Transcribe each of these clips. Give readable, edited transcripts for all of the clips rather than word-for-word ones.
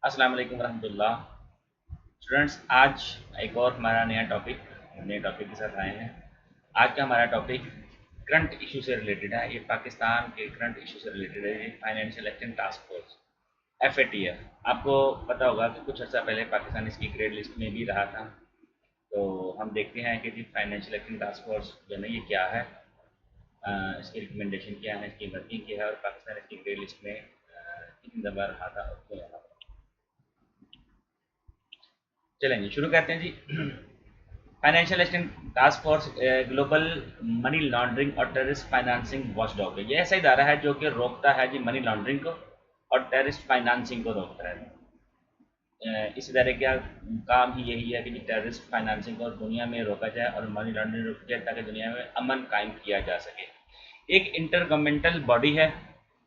अस्सलाम वालेकुम रहमतुल्लाह। स्टूडेंट्स, आज एक और हमारा नए टॉपिक के साथ आए हैं। आज का हमारा टॉपिक करंट इशू से रिलेटेड है। ये पाकिस्तान के करंट इशू से रिलेटेड है। ये financial action task force FATF। आपको पता होगा कि कुछ अर्सा पहले पाकिस्तान इसकी ग्रेड लिस्ट में भी रहा था। तो हम देखते हैं कि जी फाइनेंशियल एक्शन टास्क फोर्स जो है ना ये क्या है, इसकी रिकमेंडेशन क्या है, इसकी वर्किंग क्या है और पाकिस्तान इसकी ग्रेड लिस्ट में कितनी दफ़ा रहा था और क्यों रहा था। चलेंगे, शुरू करते हैं जी। Financial action task force global money laundering और टेररिस्ट फाइनेंसिंग वॉचडॉग है। ये ऐसा इदारा है जो कि रोकता है जी मनी लॉन्ड्रिंग को और टेररिस्ट फाइनेंसिंग को रोकता है। इस इदारे का काम ही यही है कि जी टेररिस्ट फाइनेंसिंग को दुनिया में रोका जाए और मनी लॉन्ड्रिंग रोकी जाए ताकि दुनिया में अमन कायम किया जा सके। एक इंटर गवर्नमेंटल बॉडी है।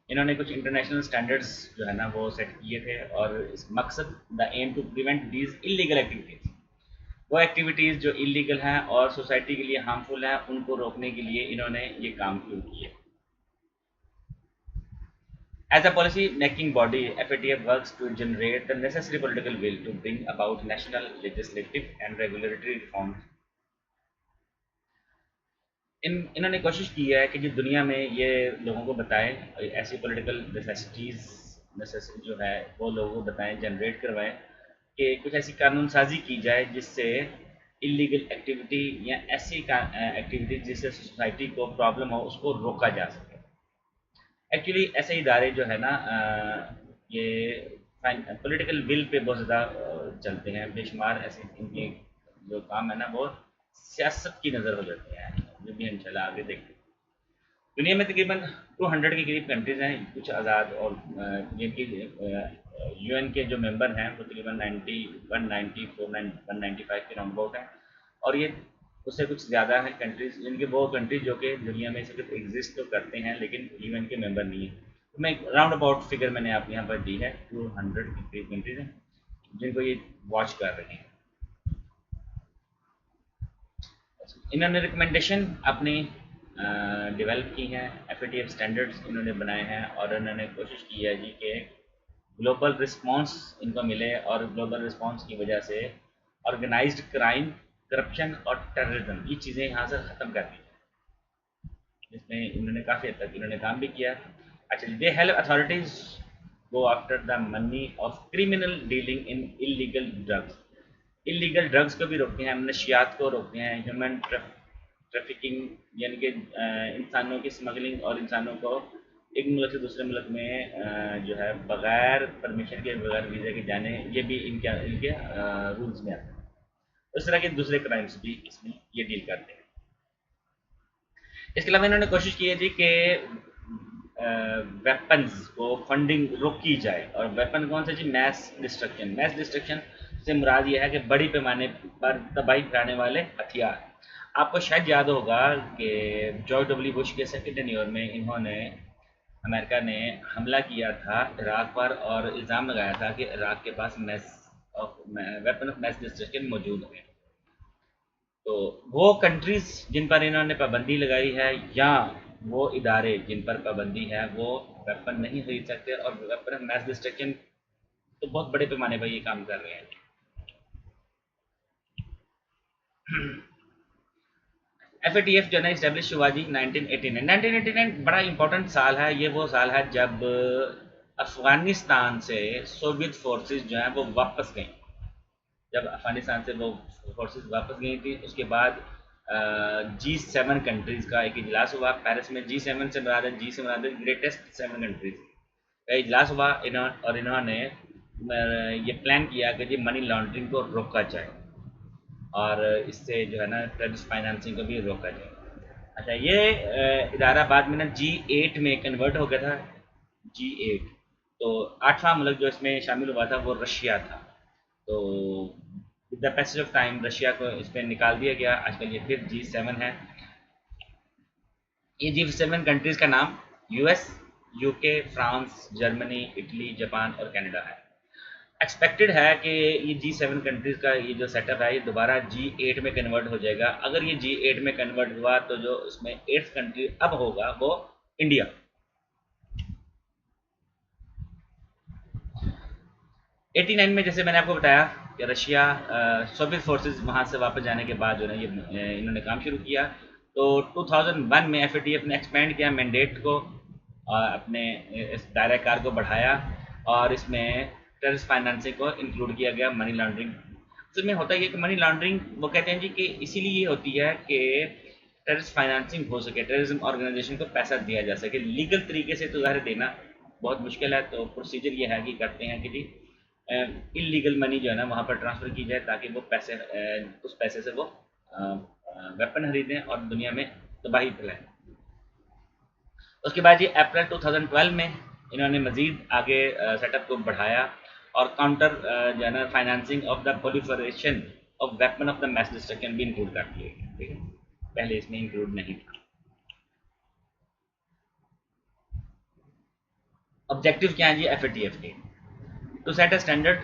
इन्होंने कुछ इंटरनेशनल स्टैंडर्ड्स जो है ना वो सेट किए थे और इस मकसद the aim to prevent these illegal activities. वो एक्टिविटीज़ जो इलीगल हैं और सोसाइटी के लिए हार्मफुल हैं उनको रोकने के लिए इन्होंने ये काम शुरू किए। As a policy making body, FATF works to generate the necessary political will to bring about national legislative and regulatory reforms. इन्होंने कोशिश की है कि जो दुनिया में ये लोगों को बताएं, ऐसी पॉलिटिकल नेसेसिटी जो है वो लोगों को बताएं, जनरेट करवाएं कि कुछ ऐसी कानून साजी की जाए जिससे इलीगल एक्टिविटी या ऐसी एक्टिविटी जिससे सोसाइटी को प्रॉब्लम हो उसको रोका जा सके। एक्चुअली ऐसे इदारे जो है ना ये पॉलिटिकल विल पे बहुत ज़्यादा चलते हैं। बेशुमार ऐसे इनके जो काम है ना वो सियासत की नज़र हो जाते हैं, जो भी इंशाल्लाह आगे देखते हैं। दुनिया में तकरीबन 200 के करीब कंट्रीज़ हैं, कुछ आज़ाद और जिनकी UN के जो मेंबर हैं वो तकरीबन 90 194 195 के राउंड अबाउट हैं। और ये उससे कुछ ज़्यादा है कंट्रीज़, जिनके वो कंट्रीज़ जो कि दुनिया में सिर्फ एग्जिस्ट तो करते हैं लेकिन UN के मेंबर नहीं है। तो मैं राउंड अबाउट फिगर मैंने आप यहाँ पर दी है, 200 के करीब कंट्रीज़ हैं जिनको ये वॉच कर रहे हैं। इन्होंने रिकमेंडेशन अपनी डेवलप की हैं, FATF स्टैंडर्ड्स इन्होंने बनाए हैं और इन्होंने कोशिश की है जी कि ग्लोबल रिस्पांस इनको मिले और ग्लोबल रिस्पांस की वजह से ऑर्गेनाइज्ड क्राइम, करप्शन और टेररिज्म ये चीज़ें यहाँ से ख़त्म कर दी, जिसमें इन्होंने काफ़ी हद तक इन्होंने काम भी किया। अच्छा, they help authorities go after the money of criminal dealing in illegal drugs. Illegal drugs को भी रोकते हैं, नशियात को रोकते हैं, ह्यूमन ट्रैफिकिंग यानी कि इंसानों की स्मगलिंग और इंसानों को एक मुल्क से दूसरे मुल्क में जो है बगैर परमिशन के, बगैर वीज़ा के जाने, ये भी इनके इनके रूल्स में आता है। उस तरह के दूसरे क्राइम्स भी इसमें ये डील करते हैं। इसके अलावा इन्होंने कोशिश की है जी कि वेपन्स को फंडिंग रोकी जाए। और वेपन कौन सा जी? मैस डिस्ट्रक्शन से मुराद ये है कि बड़ी पैमाने पर तबाही फैलाने वाले हथियार। आपको शायद याद होगा कि जॉर्ज डब्ल्यू बुश के सेकेंड टेन्योर में इन्होंने अमेरिका ने हमला किया था इराक पर और इल्ज़ाम लगाया था कि इराक के पास वेपन ऑफ मैस डिस्ट्रक्शन मौजूद है। तो वो कंट्रीज़ जिन पर इन्होंने पाबंदी लगाई है या वो इदारे जिन पर पाबंदी है वो वेपन नहीं खरीद सकते और वेपन ऑफ मैस डिस्ट्रक्शन तो बहुत बड़े पैमाने पर ये काम कर रहे हैं। FATF जो है ना इस्टेब्लिश हुआ जी 1989। 1989 बड़ा इंपॉर्टेंट साल है। ये वो साल है जब अफ़गानिस्तान से सोवियत फोर्सेस जो हैं वो वापस गई। जब अफ़गानिस्तान से वो फोर्सेस वापस गई थी उसके बाद G7 कंट्रीज़ का एक इजलास हुआ पेरिस में। G7 से मुराद है, जी से मुराद है ग्रेटेस्ट 7 कंट्रीज़ का इजलास हुआ। इन्होंने ये प्लान किया कि जी मनी लॉन्ड्रिंग को रोका जाए और इससे जो है ना टेररिस्ट फाइनेंसिंग को भी रोका जाए। अच्छा, ये इदारा बाद में ना G8 में कन्वर्ट हो गया था। G8 तो 8वां मुल्क जो इसमें शामिल हुआ था वो रशिया था। तो with the passage of time Russia को इस पर निकाल दिया गया। आजकल ये फिर G7 है। ये G7 कंट्रीज़ का नाम US, UK, France, Germany, Italy, Japan और कनाडा है। एक्सपेक्टेड है कि ये G7 कंट्रीज़ का ये जो सेटअप है ये दोबारा G8 में कन्वर्ट हो जाएगा। अगर ये G8 में कन्वर्ट हुआ तो जो इसमें 8th कंट्री अब होगा वो इंडिया। 89 में जैसे मैंने आपको बताया कि रशिया सोवियत फोर्सेस वहाँ से वापस जाने के बाद जो है ये इन्होंने काम शुरू किया। तो 2001 में एफएटीएफ ने एक्सपेंड किया मैंडेट को, अपने इस दायरा कार को बढ़ाया, और इसमें टेररिस्ट फाइनेंसिंग को इंक्लूड किया गया, मनी लॉन्ड्रिंग। उसमें होता है कि मनी लॉन्ड्रिंग वो कहते हैं जी कि इसीलिए ये होती है कि टेररिस्ट फाइनेंसिंग हो सके, टेररिज्म ऑर्गेनाइजेशन को पैसा दिया जा सके। लीगल तरीके से तो ज़ाहिर देना बहुत मुश्किल है, तो प्रोसीजर ये है कि करते हैं कि जी इलीगल मनी जो है ना वहाँ पर ट्रांसफ़र की जाए, ताकि वो पैसे उस पैसे से वो वेपन खरीदें और दुनिया में तबाही फैलाएं। उसके बाद ये अप्रैल 2012 में इन्होंने मज़ीद आगे सेटअप को बढ़ाया, और काउंटर जो है ना financing of the proliferation of weapon of the mass destruction भी इंक्लूड कर दिए, ठीक है, पहले इसमें इंक्लूड नहीं था। ऑब्जेक्टिव क्या है जी एफएटीएफ के? To set a standard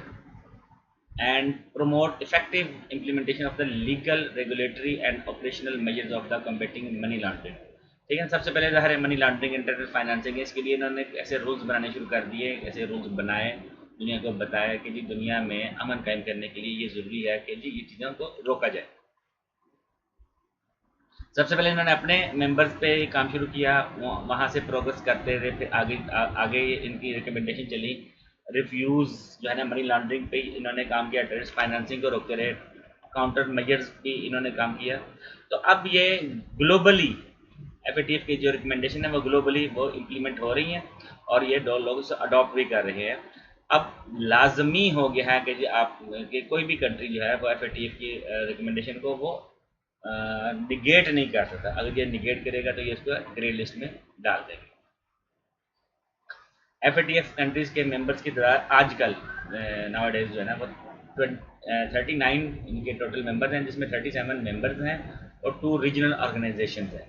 and promote effective implementation of the legal, regulatory and operational measures of the combating money laundering। ठीक है, सबसे पहले ज़ाहिर है मनी लॉन्ड्रिंग इंटरनेट फाइनेंसिंग है, इसके लिए इन्होंने ऐसे रूल्स बनाने शुरू कर दिए, ऐसे रूल्स बनाए, दुनिया को बताया कि जी दुनिया में अमन कायम करने के लिए ये ज़रूरी है कि जी ये चीज़ों को रोका जाए। सबसे पहले इन्होंने अपने मेंबर्स पे काम शुरू किया, वहाँ से प्रोग्रेस करते रहे, फिर आगे इनकी रिकमेंडेशन चली, रिफ्यूज़ जो है ना मनी लॉन्ड्रिंग पे इन्होंने काम किया, टेररिस्ट फाइनेंसिंग को रोकते रहे, काउंटर मेजर्स भी इन्होंने काम किया। तो अब ये ग्लोबली एफएटीएफ की जो रिकमेंडेशन है वो ग्लोबली वो इम्प्लीमेंट हो रही हैं, और ये दो लोग उसे अडॉप्ट भी कर रहे हैं। अब लाजमी हो गया है कि जी आप कि कोई भी कंट्री जो है वो एफएटीएफ की रिकमेंडेशन को वो निगेट नहीं कर सकता। अगर ये निगेट करेगा तो ये इसको ग्रे लिस्ट में डाल देंगे। एफएटीएफ कंट्रीज के मेंबर्स की तादाद आजकल नाउअडेज जो है ना वो 39 इनके टोटल मेंबर्स हैं, जिसमें 37 मेंबर्स हैं और 2 रीजनल ऑर्गेनाइजेशंस हैं,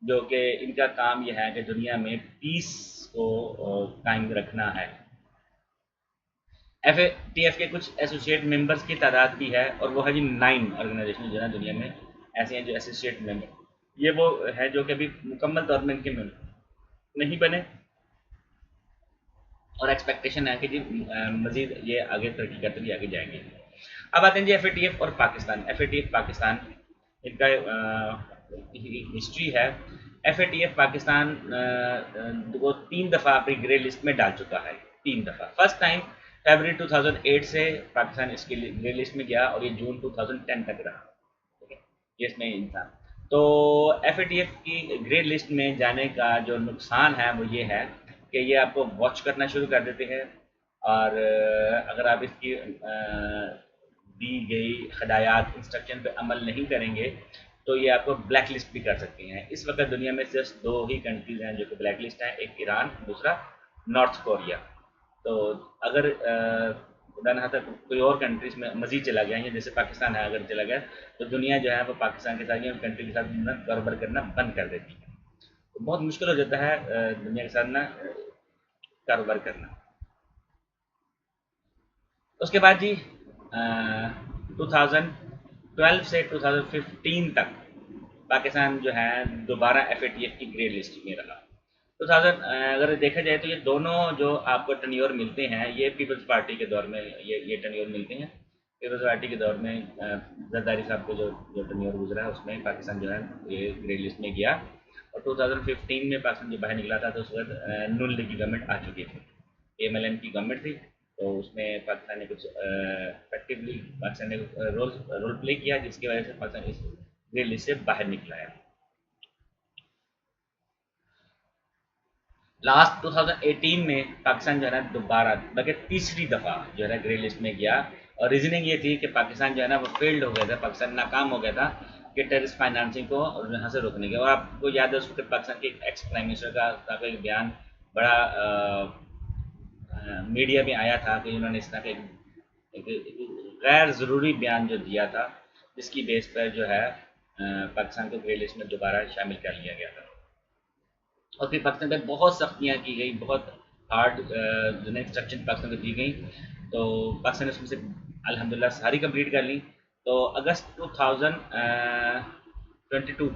जो कि इनका काम यह है कि दुनिया में पीस को कायम रखना है। एफएटीएफ के कुछ एसोसिएट मेंबर्स की तादाद भी है, और वो है जी 9 ऑर्गेनाइजेशन जो है दुनिया में ऐसे हैं जो एसोसिएट मेंबर। ये वो है जो कि अभी मुकम्मल तौर में इनके मेंबर नहीं बने, और एक्सपेक्टेशन है कि जी मज़ीद ये आगे तरक्की करते हुए आगे जाएंगे। अब आते हैं जी एफएटीएफ और पाकिस्तान। एफएटीएफ पाकिस्तान इनका हिस्ट्री है। एफएटीएफ पाकिस्तान वो 3 दफ़ा अपनी ग्रे लिस्ट में डाल चुका है, 3 दफ़ा। फर्स्ट टाइम फरवरी 2008 से पाकिस्तान इसके ग्रे लिस्ट में गया, और ये जून 2010 तक रहा, ठीक है, ये इसमें इंसान। तो एफएटीएफ की ग्रे लिस्ट में जाने का जो नुकसान है वो ये है कि ये आपको वॉच करना शुरू कर देते हैं, और अगर आप इसकी दी गई हदायत इंस्ट्रक्शन पे अमल नहीं करेंगे तो ये आपको ब्लैक लिस्ट भी कर सकती हैं। इस वक्त दुनिया में सिर्फ 2 ही कंट्रीज़ हैं जो कि ब्लैक लिस्ट हैं, एक ईरान, दूसरा नॉर्थ कोरिया। तो अगर खुदा न खास्ता कोई और कंट्रीज़ में मज़ीद चला गया, या जैसे पाकिस्तान है अगर चला गया, तो दुनिया जो है वो पाकिस्तान के साथ या कंट्री के साथ ना कारोबार करना बंद कर देती है। तो बहुत मुश्किल हो जाता है दुनिया के साथ ना कारोबार करना। उसके बाद जी 2012 से 2015 तक पाकिस्तान जो है दोबारा एफएटीएफ की ग्रे लिस्ट में रहा। 2000 अगर देखा जाए तो ये दोनों जो आपको टर्न्योर मिलते हैं ये पीपल्स पार्टी के दौर में ये टर्न्योर मिलते हैं। पीपल्स पार्टी के दौर में जरदारी साहब को जो टर्न्योर गुजरा है उसमें पाकिस्तान जो है ये ग्रे लिस्ट में गया, और 2015 में पाकिस्तान जो बाहर निकला था तो उस वक्त नून लीग की गवर्नमेंट आ चुकी थी, एमएलएन की गवर्नमेंट थी। तो उसमें पाकिस्तान ने कुछ इफेक्टिवली पाकिस्तान ने रोल प्ले किया, जिसकी वजह से पाकिस्तान इस ग्रे लिस्ट से बाहर निकला है। लास्ट 2018 में पाकिस्तान जो है ना दोबारा बल्कि तीसरी दफ़ा जो है ना ग्रे लिस्ट में गया, और रीजनिंग ये थी कि पाकिस्तान जो है ना वो फेल्ड हो गया था, पाकिस्तान नाकाम हो गया था कि टेररिस्ट फाइनेंसिंग को यहाँ से रोकने के। और आपको याद है उस वक्त पाकिस्तान के एक्स प्राइम मिनिस्टर का एक बयान बड़ा मीडिया में आया था कि उन्होंने इस तरह के एक गैर ज़रूरी बयान जो दिया था, जिसकी बेस पर जो है पाकिस्तान को ग्रे लिस्ट में दोबारा शामिल कर लिया गया था। और फिर पाकिस्तान पर बहुत सख्तियाँ की गई, बहुत हार्ड जो है इंस्ट्रक्शन पाकिस्तान को दी गई, तो पाकिस्तान ने उसमें से अल्हम्दुलिल्लाह सारी कंप्लीट कर ली। तो अगस्त 2022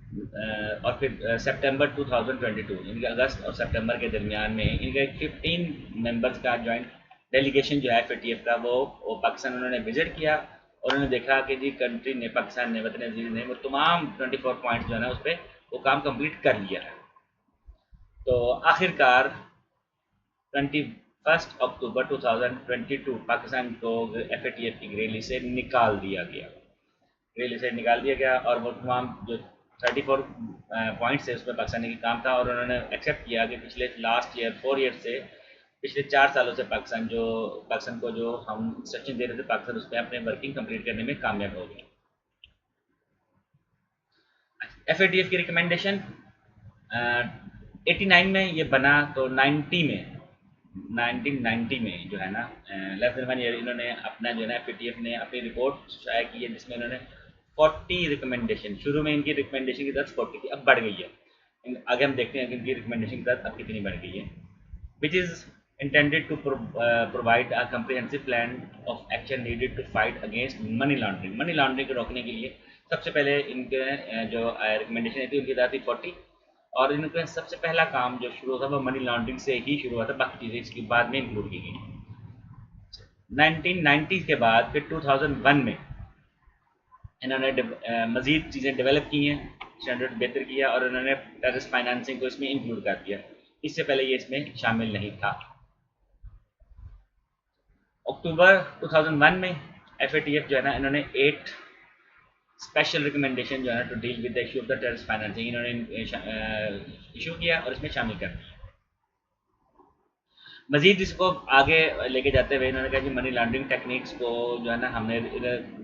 और फिर सितंबर 2022 इनके अगस्त और सितंबर के दरमियान में इनका एक 15 मेंबर्स का जॉइंट डेलीगेशन जो है FATF का वो पाकिस्तान उन्होंने विजिट किया और उन्होंने देखा कि जी कंट्री ने, पाकिस्तान ने, वतन अजीज़ ने वो तमाम 24 पॉइंट जो है ना उस पर वो काम कंप्लीट कर लिया है। तो आखिरकार 21 अक्टूबर 2022 पाकिस्तान को FATF की रैली से निकाल दिया गया। रैली से निकाल दिया गया और वो तमाम जो 34 पॉइंट्स है उसमें पाकिस्तानी का काम था और उन्होंने एक्सेप्ट किया कि पिछले लास्ट ईयर 4 ईयर से, पिछले 4 सालों से पाकिस्तान को जो हम इंस्ट्रक्शन दे रहे थे, पाकिस्तान उस पर अपने वर्किंग कंप्लीट करने में कामयाब हो गया। FATF की रिकमेंडेशन 89 में ये बना, तो 1990 में जो है ना, लेस देन 1 ईयर इन्होंने अपना जो है ना FATF ने अपनी रिपोर्ट शाया की है जिसमें इन्होंने 40 रिकमेंडेशन, शुरू में इनकी रिकमेंडेशन की तादाद 40 थी, अब बढ़ गई है। आगे हम देखते हैं कि इनकी रिकमेंडेशन की तादाद अब कितनी बढ़ गई है। Which is intended to provide a comprehensive plan of action needed to fight against money laundering। Money laundering को रोकने के लिए सबसे पहले इनके जो रिकमेंडेशन थी उनकी तादाद थी 40 और इनका सबसे पहला काम जो शुरू हुआ था वो मनी लॉन्ड्रिंग से ही शुरू हुआ था, बाकी चीज़ें इसके बाद में इंक्लूड की गई। 1990 के बाद फिर 2001 में इन्होंने मज़ीद चीज़ें डेवलप की हैं, स्टैंडर्ड बेहतर किया और उन्होंने टेररिस्ट फाइनेंसिंग को इसमें इंक्लूड कर दिया। इससे पहले ये इसमें शामिल नहीं था। अक्टूबर 2001 में FATF जो है ना, इन्होंने 8 स्पेशल रिकमेंडेशन जो है ना to deal with the issue of the terrorist financing इन्होंने इशू किया और इसमें शामिल कर दिया। मजीद इसको आगे लेके जाते हुए इन्होंने कहा कि मनी लॉन्ड्रिंग टेक्निक्स को जो है ना हमने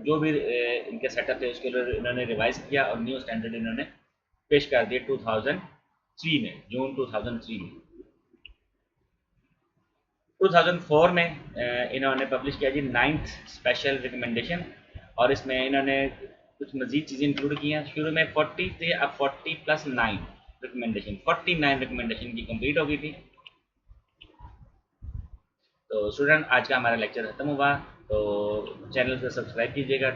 जो भी इनके सेटअप थे उसके लिए इन्होंने रिवाइज किया और न्यू स्टैंडर्ड इन्होंने पेश कर दिए 2003 में, जून 2003 में। 2004 में इन्होंने पब्लिश किया जी 9th स्पेशल रिकमेंडेशन और इसमें इन्होंने कुछ मजीद चीज़ें इंक्लूड की हैं। शुरू में 40 थे, अब 40 + 9 रिकमेंडेशन, 49 रिकमेंडेशन की कंप्लीट हो गई थी। तो स्टूडेंट आज का हमारा लेक्चर खत्म हुआ, तो चैनल को सब्सक्राइब कीजिएगा।